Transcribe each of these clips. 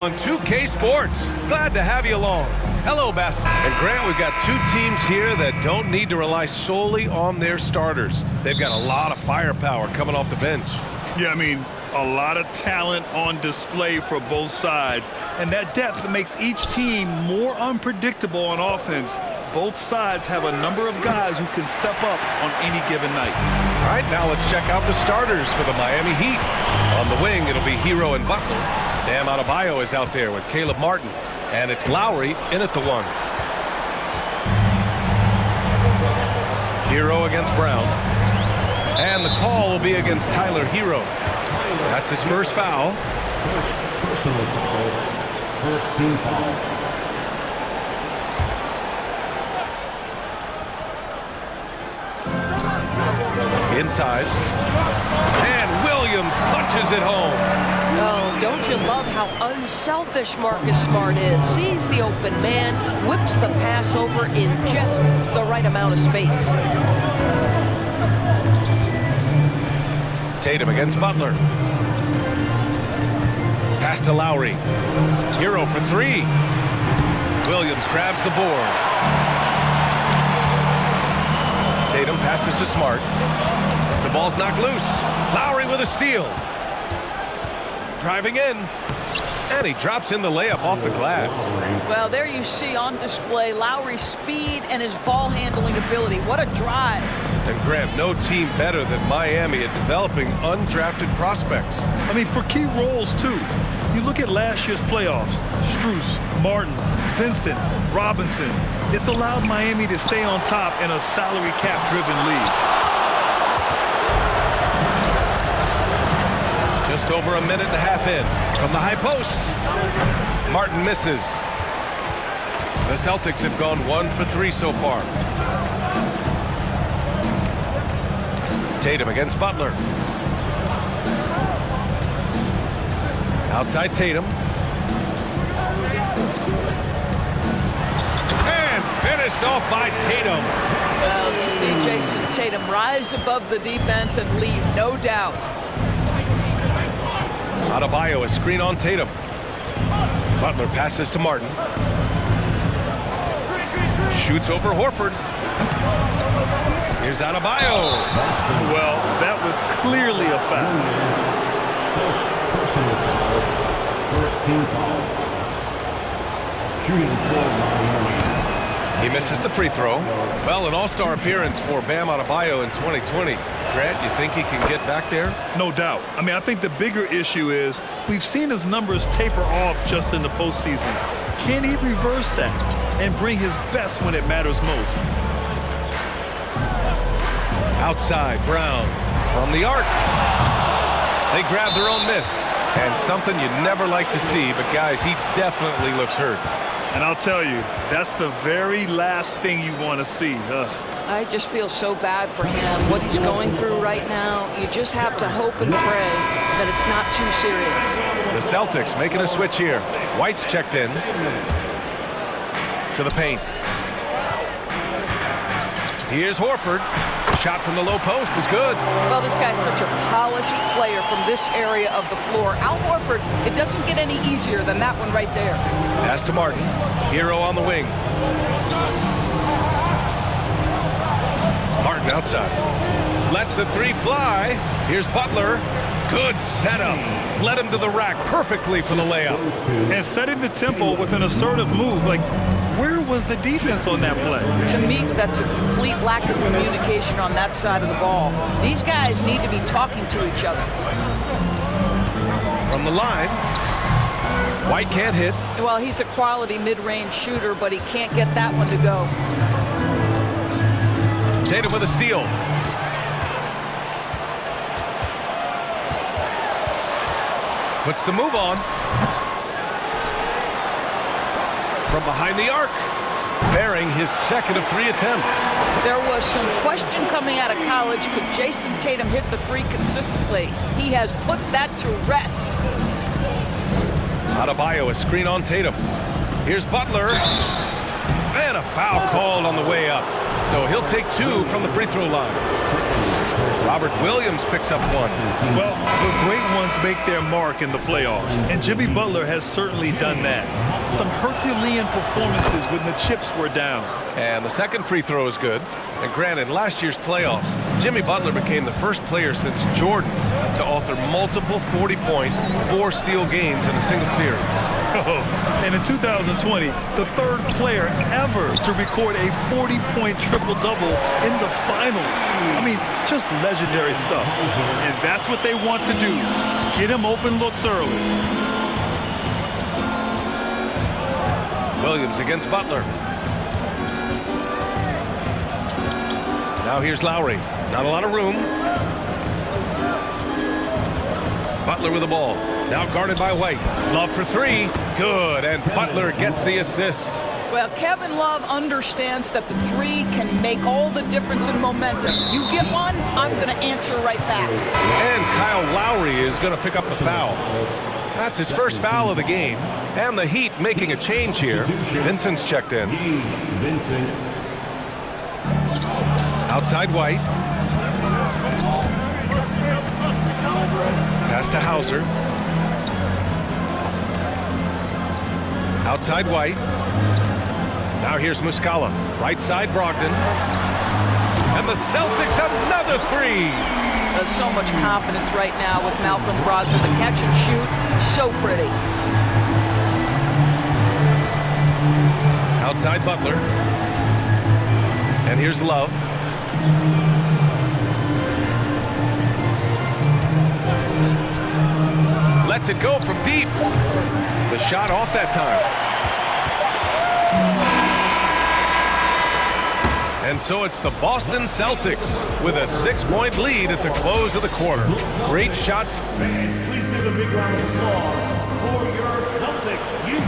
On 2K Sports. Glad to have you along. Hello, basketball. And Grant, we've got two teams here that don't need to rely solely on their starters. They've got a lot of firepower coming off the bench. Yeah, I mean, a lot of talent on display for both sides. And that depth makes each team more unpredictable on offense. Both sides have a number of guys who can step up on any given night. All right, now let's check out the starters for the Miami Heat. On the wing, it'll be Hero and Butler. Bam Adebayo is out there with Caleb Martin. And it's Lowry in at the one. Hero against Brown. And the call will be against Tyler Hero. That's his first foul. Personal foul. First team foul. Inside. And Williams punches it home. Oh, don't you love how unselfish Marcus Smart is? Sees the open man, whips the pass over in just the right amount of space. Tatum against Butler. Pass to Lowry. Hero for three. Williams grabs the board. Tatum passes to Smart. The ball's knocked loose. Lowry with a steal. Driving in. And he drops in the layup off the glass. Well, there you see on display Lowry's speed and his ball handling ability. What a drive. And Grant, no team better than Miami at developing undrafted prospects. I mean, for key roles, too. You look at last year's playoffs. Strus, Martin, Vincent, Robinson. It's allowed Miami to stay on top in a salary cap-driven league. Just over a minute and a half in. From the high post. Martin misses. The Celtics have gone 1 for 3 so far. Tatum against Butler. Outside Tatum. And finished off by Tatum. Well, you see Jason Tatum rise above the defense and lead, no doubt. Adebayo, a screen on Tatum. Butler passes to Martin. Shoots over Horford. Here's Adebayo. Well, that was clearly a foul. Personal foul. First team foul. Shooting for Miami. He misses the free throw. Well, an all-star appearance for Bam Adebayo in 2020. Grant, you think he can get back there? No doubt. I mean, I think the bigger issue is we've seen his numbers taper off just in the postseason. Can he reverse that and bring his best when it matters most? Outside, Brown from the arc. They grab their own miss. And something you never like to see, but guys, he definitely looks hurt. And I'll tell you, that's the very last thing you want to see. I just feel so bad for him, what he's going through right now. You just have to hope and pray that it's not too serious. The Celtics making a switch here. White's checked in. To the paint. Here's Horford. Shot from the low post is good. Well, this guy's such a polished player from this area of the floor. Al Horford, it doesn't get any easier than that one right there. Pass to Martin. Hero on the wing. Martin outside. Lets the three fly. Here's Butler. Good setup. Led him to the rack perfectly for the layup. And setting the tempo with an assertive move. Like, where was the defense on that play? To me, that's a complete lack of communication on that side of the ball. These guys need to be talking to each other. From the line. White can't hit. Well, he's a quality mid-range shooter, but he can't get that one to go. Tatum with a steal. Puts the move on. From behind the arc. Bearing his second of 3 attempts. There was some question coming out of college. Could Jason Tatum hit the three consistently? He has put that to rest. Adebayo, a screen on Tatum. Here's Butler. And a foul called on the way up. So he'll take 2 from the free throw line. Robert Williams picks up one. Well, the great ones make their mark in the playoffs, and Jimmy Butler has certainly done that. Some Herculean performances when the chips were down. And the second free throw is good. And granted, in last year's playoffs, Jimmy Butler became the first player since Jordan to author multiple 40-point, 4-steal games in a single series. And in 2020, the third player ever to record a 40-point triple-double in the finals. I mean, just legendary stuff. And that's what they want to do. Get him open looks early. Williams against Butler. Now here's Lowry. Not a lot of room. Butler with the ball. Now guarded by White. Love for three. Good. And Butler gets the assist. Well, Kevin Love understands that the three can make all the difference in momentum. You get one, I'm going to answer right back. And Kyle Lowry is going to pick up the foul. That's his first foul of the game. And the Heat making a change here. Vincent's checked in. Vincent. Outside White. Pass to Hauser. Outside White. Now here's Muscala. Right side Brogdon. And the Celtics another three. There's so much confidence right now with Malcolm Brogdon. The catch and shoot, so pretty. Outside Butler. And here's Love. Lets it go from deep. The shot off that time. And so it's the Boston Celtics with a 6-point lead at the close of the quarter. Great shots. Please give a big round of applause for your Celtics team.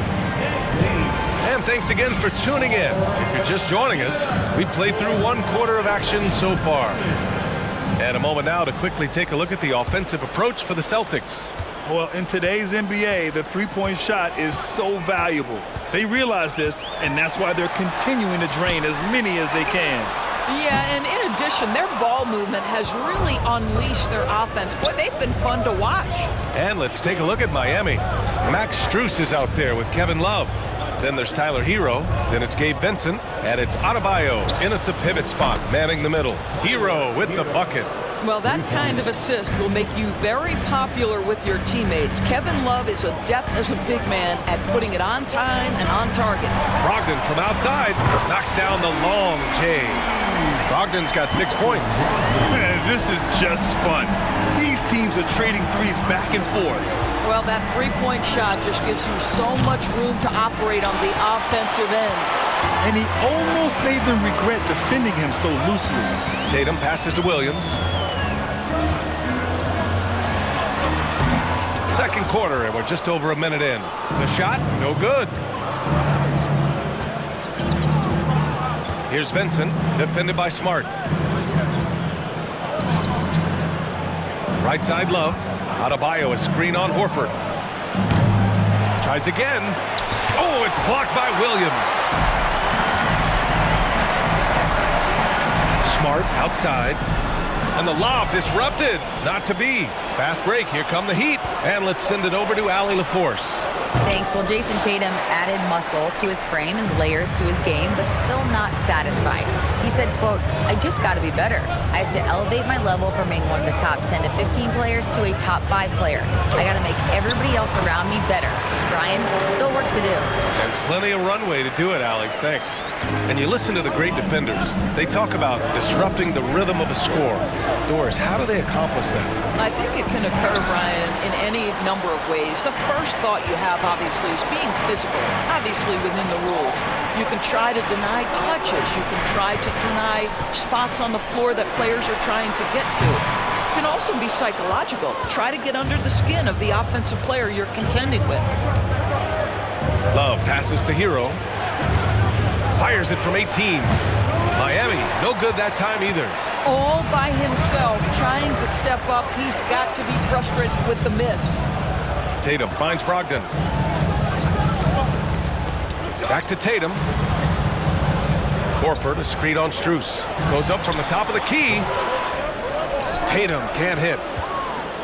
And thanks again for tuning in. If you're just joining us, we played through one quarter of action so far. And a moment now to quickly take a look at the offensive approach for the Celtics. Well, in today's NBA, the three-point shot is so valuable. They realize this, and that's why they're continuing to drain as many as they can. Yeah, and in addition, their ball movement has really unleashed their offense. Boy, they've been fun to watch. And let's take a look at Miami. Max Strus is out there with Kevin Love. Then there's Tyler Hero. Then it's Gabe Vincent. And it's Adebayo in at the pivot spot, manning the middle. Hero with the bucket. Well, that kind of assist will make you very popular with your teammates. Kevin Love is adept as a big man at putting it on time and on target. Brogdon from outside knocks down the long J. Brogdon's got 6 points. Man, this is just fun. These teams are trading threes back and forth. Well, that three-point shot just gives you so much room to operate on the offensive end. And he almost made them regret defending him so loosely. Tatum passes to Williams. Second quarter, and we're just over a minute in. The shot, no good. Here's Vincent, defended by Smart. Right side Love. Adebayo, a screen on Horford. Tries again. Oh, it's blocked by Williams. Smart outside. And the lob disrupted. Not to be. Fast break. Here come the Heat. And let's send it over to Allie LaForce. Thanks. Well, Jason Tatum added muscle to his frame and layers to his game, but still not satisfied. He said, quote, "I just got to be better. I have to elevate my level from being one of the top 10 to 15 players to a top 5 player. I got to make everybody else around me better. Brian, still work to do." And plenty of runway to do it, Allie. Thanks. And you listen to the great defenders. They talk about disrupting the rhythm of a score. Doris, how do they accomplish that? I think it can occur, Brian, in any number of ways. The first thought you have, obviously, is being physical, obviously within the rules. You can try to deny touches. You can try to deny spots on the floor that players are trying to get to. It can also be psychological. Try to get under the skin of the offensive player you're contending with. Love passes to Hero. Fires it from 18. Miami, no good that time either. All by himself, trying to step up. He's got to be frustrated with the miss. Tatum finds Brogdon. Back to Tatum. Horford, a screen on Strus. Goes up from the top of the key. Tatum can't hit.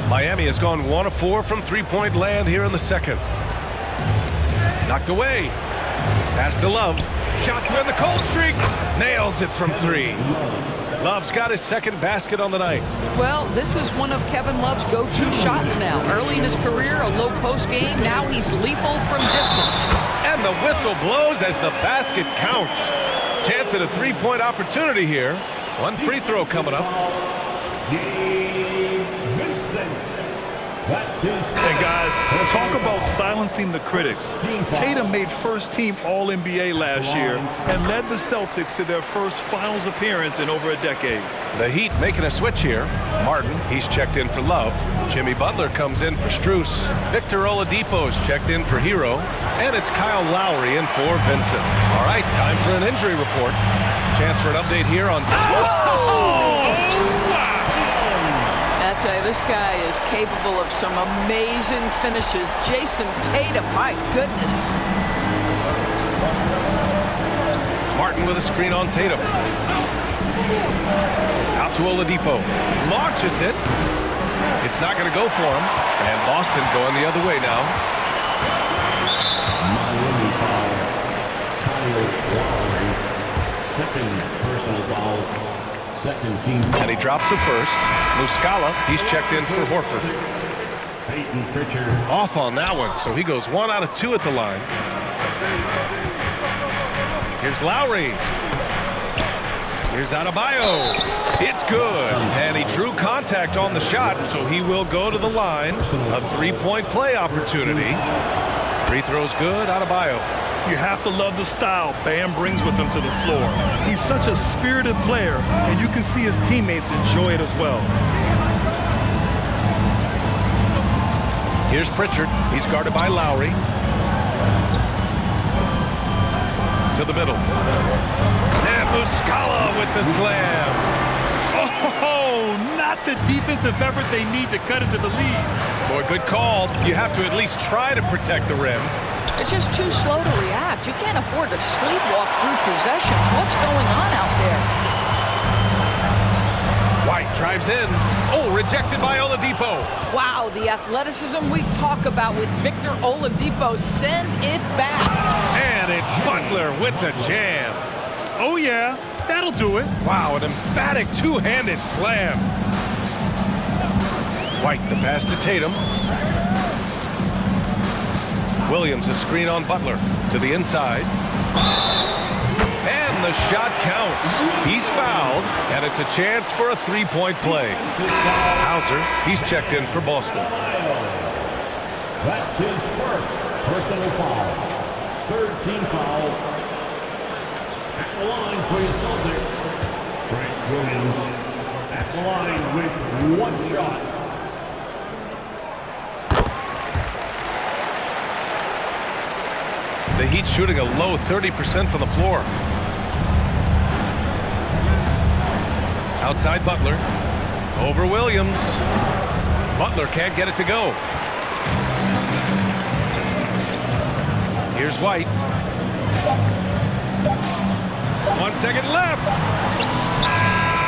Miami has gone 1 of 4 from three-point land here in the second. Knocked away. Pass to Love. Shot to end the cold streak. Nails it from 3. Love's got his second basket on the night. Well, this is one of Kevin Love's go-to shots now. Early in his career, a low post game. Now he's lethal from distance. And the whistle blows as the basket counts. Chance at a three-point opportunity here. One free throw coming up. And guys, talk about silencing the critics. Tatum made first-team All-NBA last year and led the Celtics to their first finals appearance in over a decade. The Heat making a switch here. Martin, he's checked in for Love. Jimmy Butler comes in for Strus. Victor Oladipo's checked in for Hero. And it's Kyle Lowry in for Vincent. All right, time for an injury report. Chance for an update here on... I tell you, this guy is capable of some amazing finishes. Jason Tatum, my goodness. Martin with a screen on Tatum. Out to Oladipo. Launches it. It's not going to go for him. And Boston going the other way now. Miami foul. Kyle Lowry. Second personal foul. Second team. And he drops the first. Muscala, he's checked in for Horford. Peyton Pritchard. Off on that one, so he goes 1 out of 2 at the line. Here's Lowry. Here's Adebayo. It's good. And he drew contact on the shot, so he will go to the line. A three-point play opportunity. Free throw's good. Adebayo. You have to love the style Bam brings with him to the floor. He's such a spirited player, and you can see his teammates enjoy it as well. Here's Pritchard. He's guarded by Lowry. To the middle. And Muscala with the slam. Oh, not the defensive effort they need to cut into the lead. Boy, good call. You have to at least try to protect the rim. They're just too slow to react. You can't afford to sleepwalk through possessions. What's going on out there? White drives in. Oh, rejected by Oladipo. Wow, the athleticism we talk about with Victor Oladipo. Send it back. And it's Butler with the jam. Oh, yeah, that'll do it. Wow, an emphatic two-handed slam. White, the pass to Tatum. Williams, a screen on Butler to the inside. And the shot counts. He's fouled, and it's a chance for a three-point play. Hauser, he's checked in for Boston. That's his first personal foul. Third team foul. At the line for the Celtics. Grant Williams at the line with 1 shot. The Heat shooting a low 30% from the floor. Outside Butler. Over Williams. Butler can't get it to go. Here's White. 1 second left.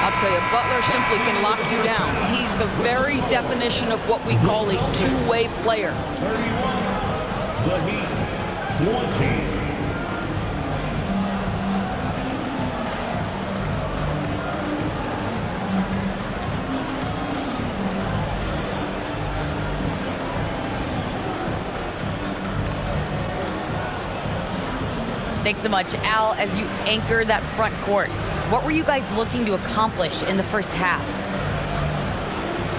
I'll tell you, Butler simply can lock you down. He's the very definition of what we call a two-way player. 31. The Heat. 20. Thanks so much, Al. As you anchor that front court, what were you guys looking to accomplish in the first half?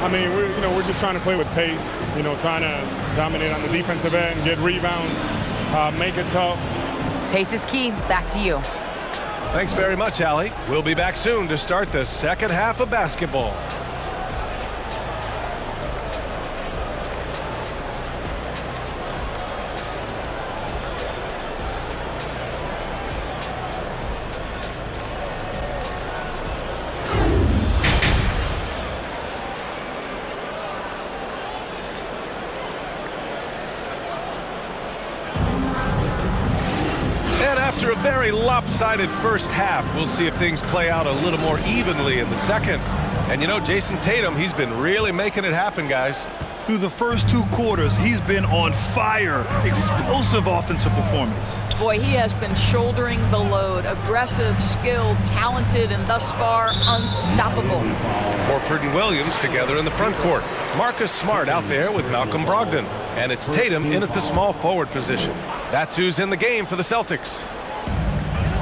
I mean, we're just trying to play with pace. Trying to dominate on the defensive end, get rebounds, make it tough. Pace is key. Back to you. Thanks very much, Allie. We'll be back soon to start the second half of basketball. After a very lopsided first half, we'll see if things play out a little more evenly in the second. And you know, Jason Tatum, he's been really making it happen, guys. Through the first 2 quarters, he's been on fire. Explosive offensive performance. Boy, he has been shouldering the load. Aggressive, skilled, talented, and thus far, unstoppable. Horford and Williams together in the front court. Marcus Smart out there with Malcolm Brogdon. And it's Tatum in at the small forward position. That's who's in the game for the Celtics.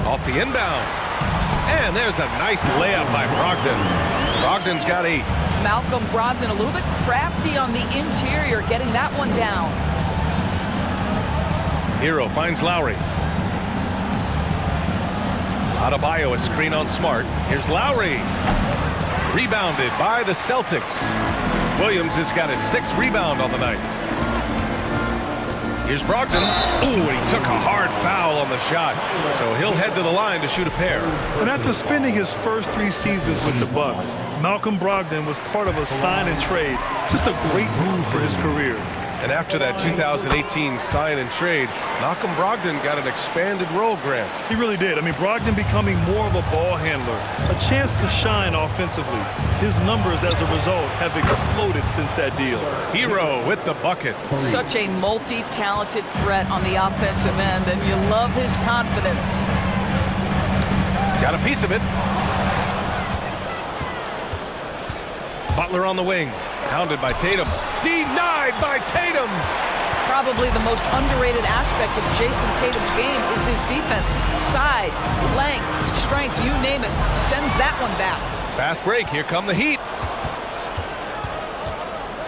Off the inbound. And there's a nice layup by Brogdon. Brogdon's got 8. Malcolm Brogdon a little bit crafty on the interior, getting that one down. Hero finds Lowry. Adebayo, a screen on Smart. Here's Lowry. Rebounded by the Celtics. Williams has got his 6th rebound on the night. Here's Brogdon. Ooh, and he took a hard foul on the shot. So he'll head to the line to shoot a pair. And after spending his first 3 seasons with the Bucks, Malcolm Brogdon was part of a sign and trade. Just a great move for his career. And after that 2018 sign and trade, Malcolm Brogdon got an expanded role, Grant. He really did. I mean, Brogdon becoming more of a ball handler, a chance to shine offensively. His numbers as a result have exploded since that deal. Hero with the bucket. Such a multi-talented threat on the offensive end, and you love his confidence. Got a piece of it. Butler on the wing. Hounded by Tatum. Denied by Tatum. Probably the most underrated aspect of Jason Tatum's game is his defense. Size, length, strength, you name it, sends that one back. Fast break. Here come the Heat.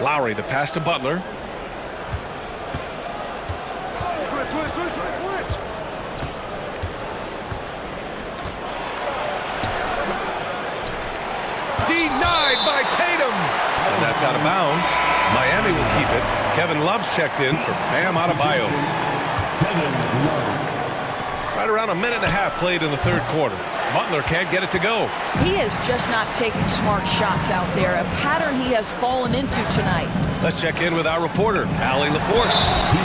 Lowry, the pass to Butler. Switch. Denied by Tatum. And that's out of bounds. Miami will keep it. Kevin Love's checked in for Bam Adebayo. Right around a minute and a half played in the 3rd quarter. Butler can't get it to go. He is just not taking smart shots out there, a pattern he has fallen into tonight. Let's check in with our reporter, Allie LaForce.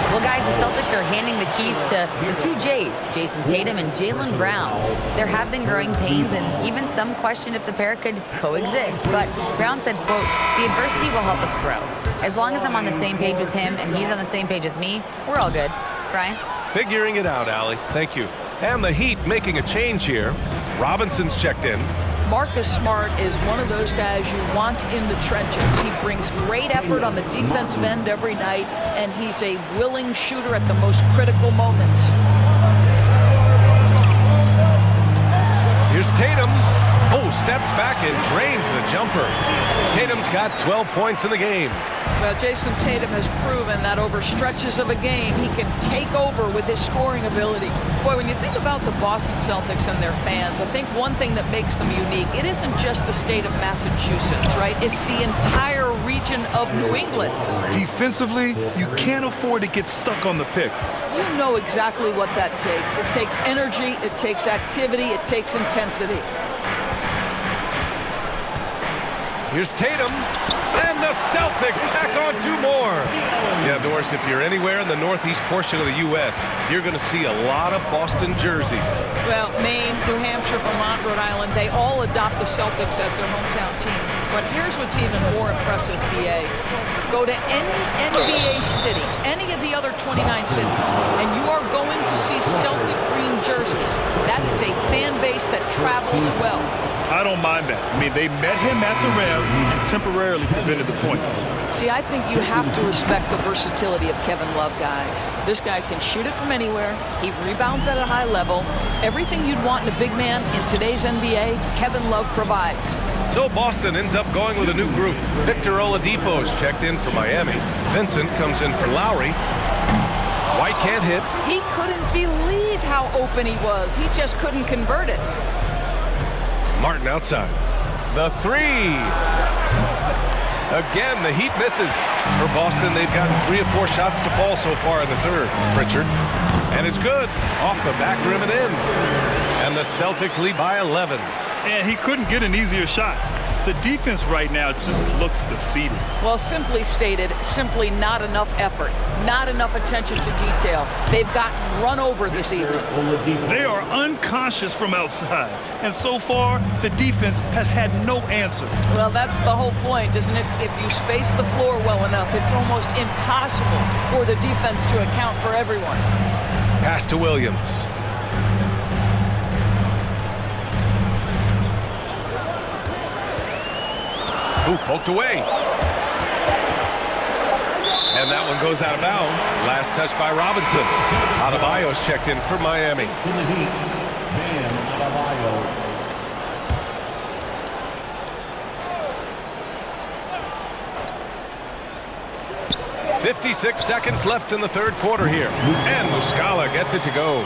Well, guys, the Celtics are handing the keys to the 2 J's, Jason Tatum and Jaylen Brown. There have been growing pains, and even some question if the pair could coexist. But Brown said, quote, "The adversity will help us grow. As long as I'm on the same page with him and he's on the same page with me, we're all good." Brian? Figuring it out, Allie. Thank you. And the Heat making a change here. Robinson's checked in. Marcus Smart is one of those guys you want in the trenches. He brings great effort on the defensive end every night, and he's a willing shooter at the most critical moments. Here's Tatum. Oh, steps back and drains the jumper. Tatum's got 12 points in the game. Well, Jason Tatum has proven that over stretches of a game, he can take over with his scoring ability. Boy, when you think about the Boston Celtics and their fans, I think one thing that makes them unique, it isn't just the state of Massachusetts, right? It's the entire region of New England. Defensively, you can't afford to get stuck on the pick. You know exactly what that takes. It takes energy, it takes activity, it takes intensity. Here's Tatum, and the Celtics tack on 2 more. Yeah, Doris, if you're anywhere in the northeast portion of the U.S., you're going to see a lot of Boston jerseys. Well, Maine, New Hampshire, Vermont, Rhode Island, they all adopt the Celtics as their hometown team. But here's what's even more impressive, PA. Go to any NBA city, any of the other 29 cities, and you are going to see Celtic green jerseys. That is a fan base that travels well. I don't mind that. I mean, they met him at the rim and temporarily prevented the points. See, I think you have to respect the versatility of Kevin Love, guys. This guy can shoot it from anywhere. He rebounds at a high level. Everything you'd want in a big man in today's NBA, Kevin Love provides. So Boston ends up going with a new group. Victor Oladipo's checked in for Miami. Vincent comes in for Lowry. White can't hit. He couldn't believe how open he was. He just couldn't convert it. Martin outside. The 3. Again, the Heat misses. For Boston, they've gotten 3 of 4 shots to fall so far in the 3rd. Pritchard. And it's good. Off the back rim and in. And the Celtics lead by 11. And he couldn't get an easier shot. The defense right now just looks defeated. Well, simply stated, simply not enough effort, not enough attention to detail. They've gotten run over this evening. They are unconscious from outside, and so far, the defense has had no answer. Well, that's the whole point, isn't it? If you space the floor well enough, it's almost impossible for the defense to account for everyone. Pass to Williams. Ooh, poked away. And that one goes out of bounds. Last touch by Robinson. Adebayo's checked in for Miami. To the Heat, Bam Adebayo. 56 seconds left in the third quarter here. And Muscala gets it to go.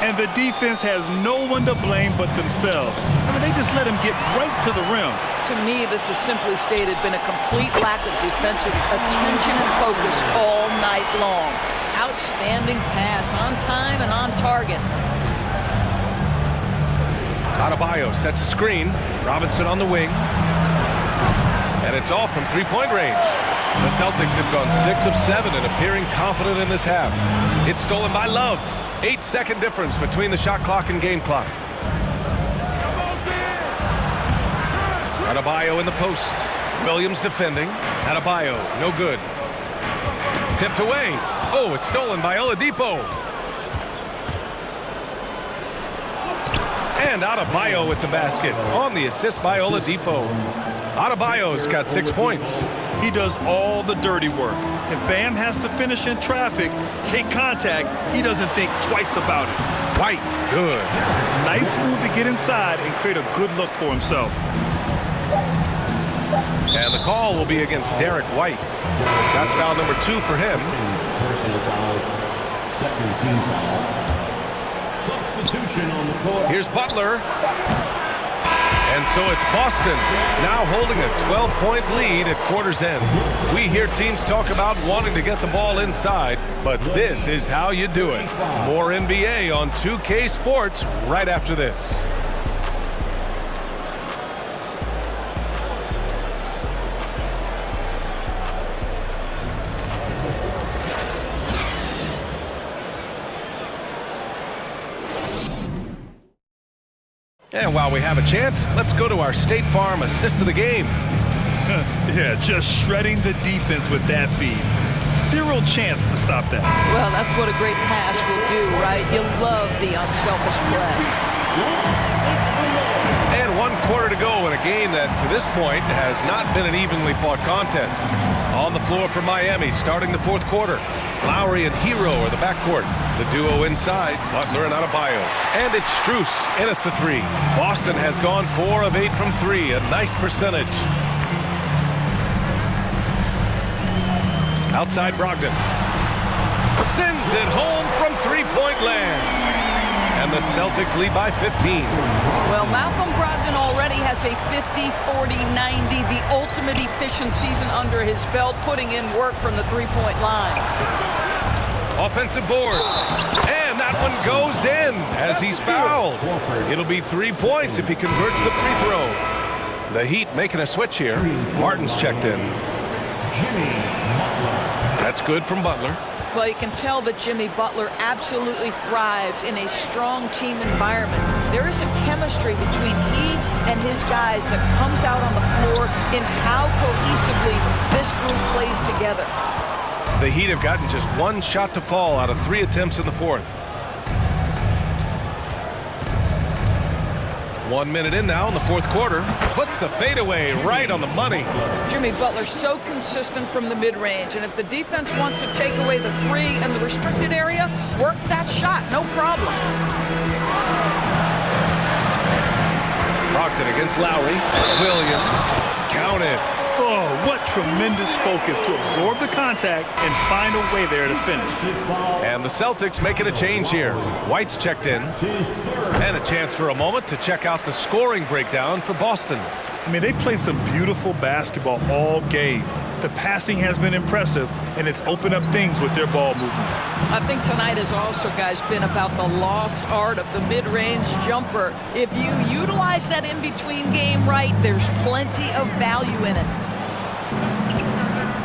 And the defense has no one to blame but themselves. I mean, they just let him get right to the rim. To me, this has simply stated been a complete lack of defensive attention and focus all night long. Outstanding pass on time and on target. Adebayo sets a screen. Robinson on the wing. And it's off from three-point range. The Celtics have gone 6 of 7 and appearing confident in this half. It's stolen by Love. 8-second difference between the shot clock and game clock. Adebayo in the post. Williams defending. Adebayo, no good. Tipped away. Oh, it's stolen by Oladipo. And Adebayo with the basket on the assist by Oladipo. Adebayo's got 6 points. He does all the dirty work. If Bam has to finish in traffic, take contact, he doesn't think twice about it. White, good. Nice move to get inside and create a good look for himself. And the call will be against Derek White. That's foul number 2 for him. Personal foul. Second team foul. Substitution on the court. Here's Butler. And so it's Boston now holding a 12-point lead at quarter's end. We hear teams talk about wanting to get the ball inside, but this is how you do it. More NBA on 2K Sports right after this. And while we have a chance, let's go to our State Farm assist of the game. Yeah, just shredding the defense with that feed. Zero chance to stop that. Well, that's what a great pass will do, right? You love the unselfish play. And 1 quarter to go in a game that, to this point, has not been an evenly fought contest. On the floor for Miami, starting the fourth quarter. Lowry and Hero are the backcourt. The duo inside, Butler and Adebayo. And it's Strus in at the 3. Boston has gone 4 of 8 from 3, a nice percentage. Outside Brogdon. Sends it home from three-point land. And the Celtics lead by 15. Well, Malcolm Brogdon already has a 50, 40, 90, the ultimate efficient season under his belt, putting in work from the three-point line. Offensive board. And that one goes in as he's fouled. It'll be 3 points if he converts the free throw. The Heat making a switch here. Martin's checked in. That's good from Butler. Well, you can tell that Jimmy Butler absolutely thrives in a strong team environment. There is a chemistry between he and his guys that comes out on the floor in how cohesively this group plays together. The Heat have gotten just 1 shot to fall out of 3 attempts in the fourth. 1 minute in now in the fourth quarter. Puts the fadeaway right on the money. Jimmy Butler so consistent from the mid-range, and if the defense wants to take away the 3 in the restricted area, work that shot, no problem. Brogdon against Lowry. Williams. Count it. Oh, what tremendous focus to absorb the contact and find a way there to finish. And the Celtics making a change here. White's checked in. And a chance for a moment to check out the scoring breakdown for Boston. I mean, they played some beautiful basketball all game. The passing has been impressive, and it's opened up things with their ball movement. I think tonight has also, guys, been about the lost art of the mid-range jumper. If you utilize that in-between game right, there's plenty of value in it.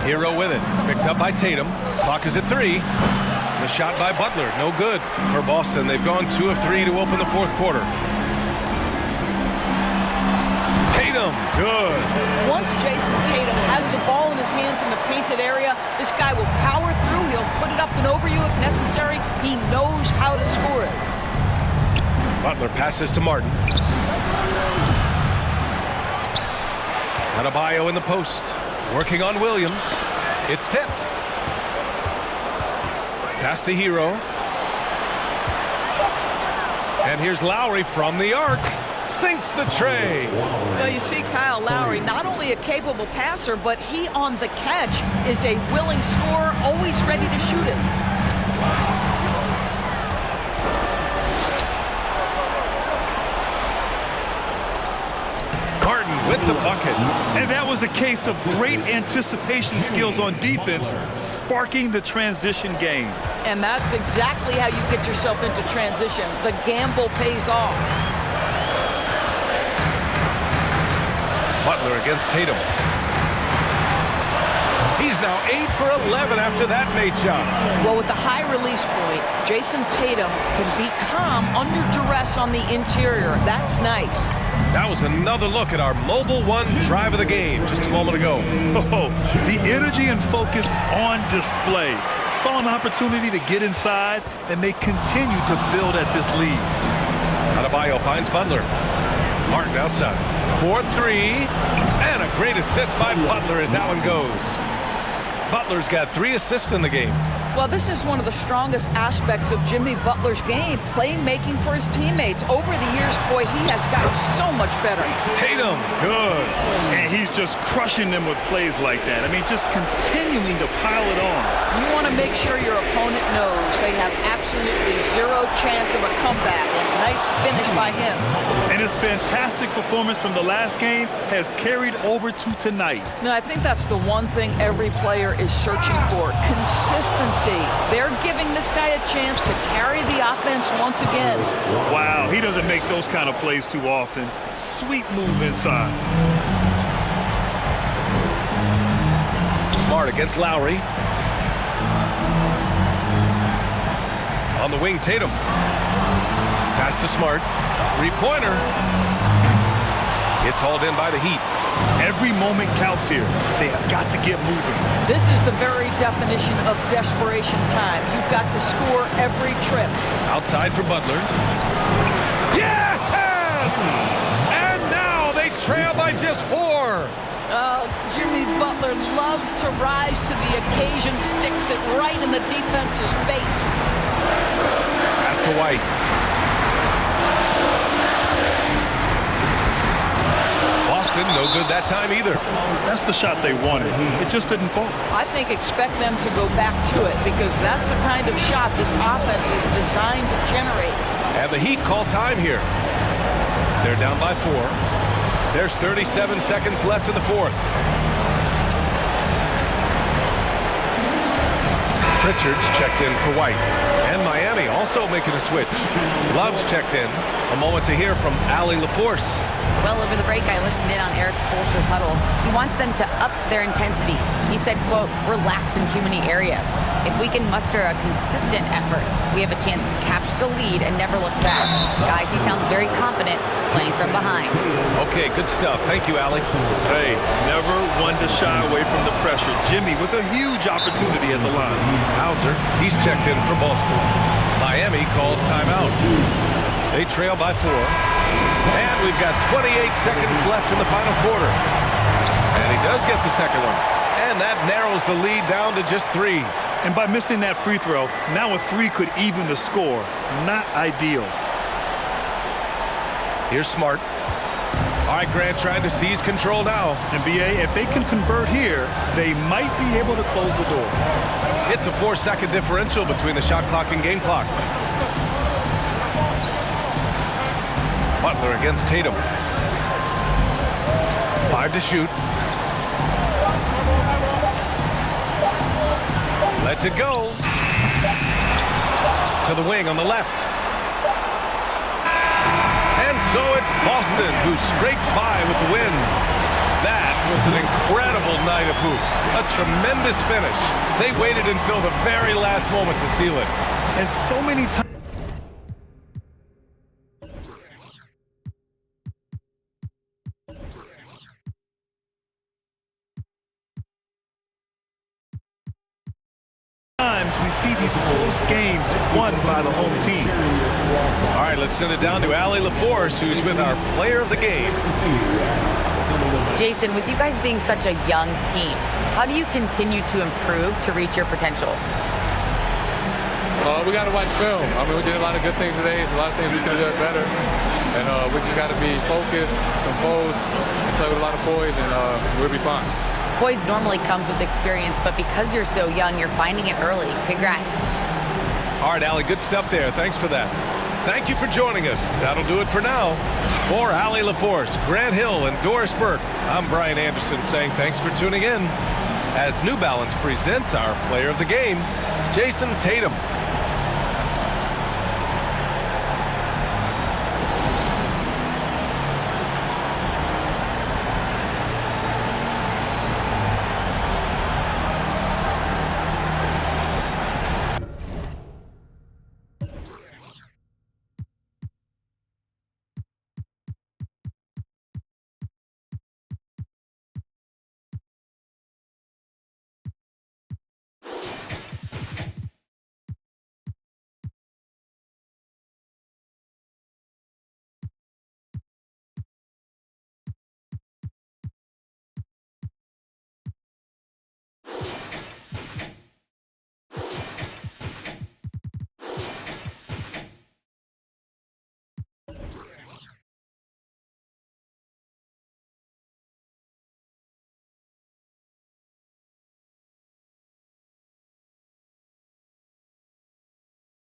Hero with it. Picked up by Tatum. Clock is at 3. The shot by Butler, no good for Boston. They've gone 2 of 3 to open the fourth quarter. Tatum, good. Once Jason Tatum has the ball in his hands in the painted area, this guy will power through. He'll put it up and over you if necessary. He knows how to score it. Butler passes to Martin. Adebayo in the post. Working on Williams. It's tipped. Pass to Hero. And here's Lowry from the arc. Sinks the tray. Well, you see Kyle Lowry, not only a capable passer, but he on the catch is a willing scorer, always ready to shoot it. Martin with the bucket. And that was a case of great anticipation skills on defense, sparking the transition game. And that's exactly how you get yourself into transition. The gamble pays off. Butler against Tatum. He's now 8 for 11 after that made shot. Well, with the high release point, Jason Tatum can be calm under duress on the interior. That's nice. That was another look at our Mobile One drive of the game just a moment ago. Oh, the energy and focus on display. Saw an opportunity to get inside, and they continue to build at this lead. Adebayo finds Butler. Martin outside. 4-3. And a great assist by Butler as that one goes. Butler's got 3 assists in the game. Well, this is one of the strongest aspects of Jimmy Butler's game, playmaking for his teammates. Over the years, boy, he has gotten so much better. Tatum, good. And he's just crushing them with plays like that. I mean, just continuing to pile it on. You want to make sure your opponent knows they have absolutely zero chance of a comeback. And nice finish by him. And his fantastic performance from the last game has carried over to tonight. No, I think that's the one thing every player is searching for, consistency. They're giving this guy a chance to carry the offense once again. Wow, he doesn't make those kind of plays too often. Sweet move inside. Smart against Lowry. On the wing, Tatum. Pass to Smart. Three-pointer. It's hauled in by the Heat. Every moment counts here. They have got to get moving. This is the very definition of desperation time. You've got to score every trip. Outside for Butler. Yes! And now they trail by just 4. Jimmy Butler loves to rise to the occasion, sticks it right in the defense's face. Pass to White. Boston, no good that time either. That's the shot they wanted. It just didn't fall. I think expect them to go back to it because that's the kind of shot this offense is designed to generate. And the Heat call time here. They're down by 4. There's 37 seconds left in the fourth. Pritchard's checked in for White. And Miami also making a switch. Love's checked in. A moment to hear from Allie LaForce. Well, over the break, I listened in on Eric Spoelstra's huddle. He wants them to up their intensity. He said, quote, relax in too many areas. If we can muster a consistent effort, we have a chance to capture the lead and never look back. Guys, he sounds very confident playing from behind. Okay, good stuff. Thank you, Allie. Hey, never one to shy away from the pressure. Jimmy with a huge opportunity at the line. Hauser, he's checked in for Boston. Miami calls timeout. They trail by 4. And we've got 28 seconds left in the final quarter. And he does get the second one. And that narrows the lead down to just 3. And by missing that free throw, now a 3 could even the score. Not ideal. Here's Smart. All right, Grant trying to seize control now. And BA, if they can convert here, they might be able to close the door. It's a 4-second differential between the shot clock and game clock. Butler against Tatum. 5 to shoot. Lets it go. To the wing on the left. And so it's Boston who scrapes by with the win. That was an incredible night of hoops. A tremendous finish. They waited until the very last moment to seal it. And so many times. We see these close games won by the home team. All right, let's send it down to Allie LaForce, who's with our player of the game. Jason, with you guys being such a young team, how do you continue to improve to reach your potential? We got to watch film. I mean, we did a lot of good things today. There's a lot of things we can do better. And we just got to be focused, composed, and play with a lot of poise, and we'll be fine. Poise normally comes with experience, but because you're so young, you're finding it early. Congrats. All right, Allie, good stuff there. Thanks for that. Thank you for joining us. That'll do it for now. For Allie LaForce, Grant Hill, and Doris Burke, I'm Brian Anderson saying thanks for tuning in as New Balance presents our player of the game, Jason Tatum.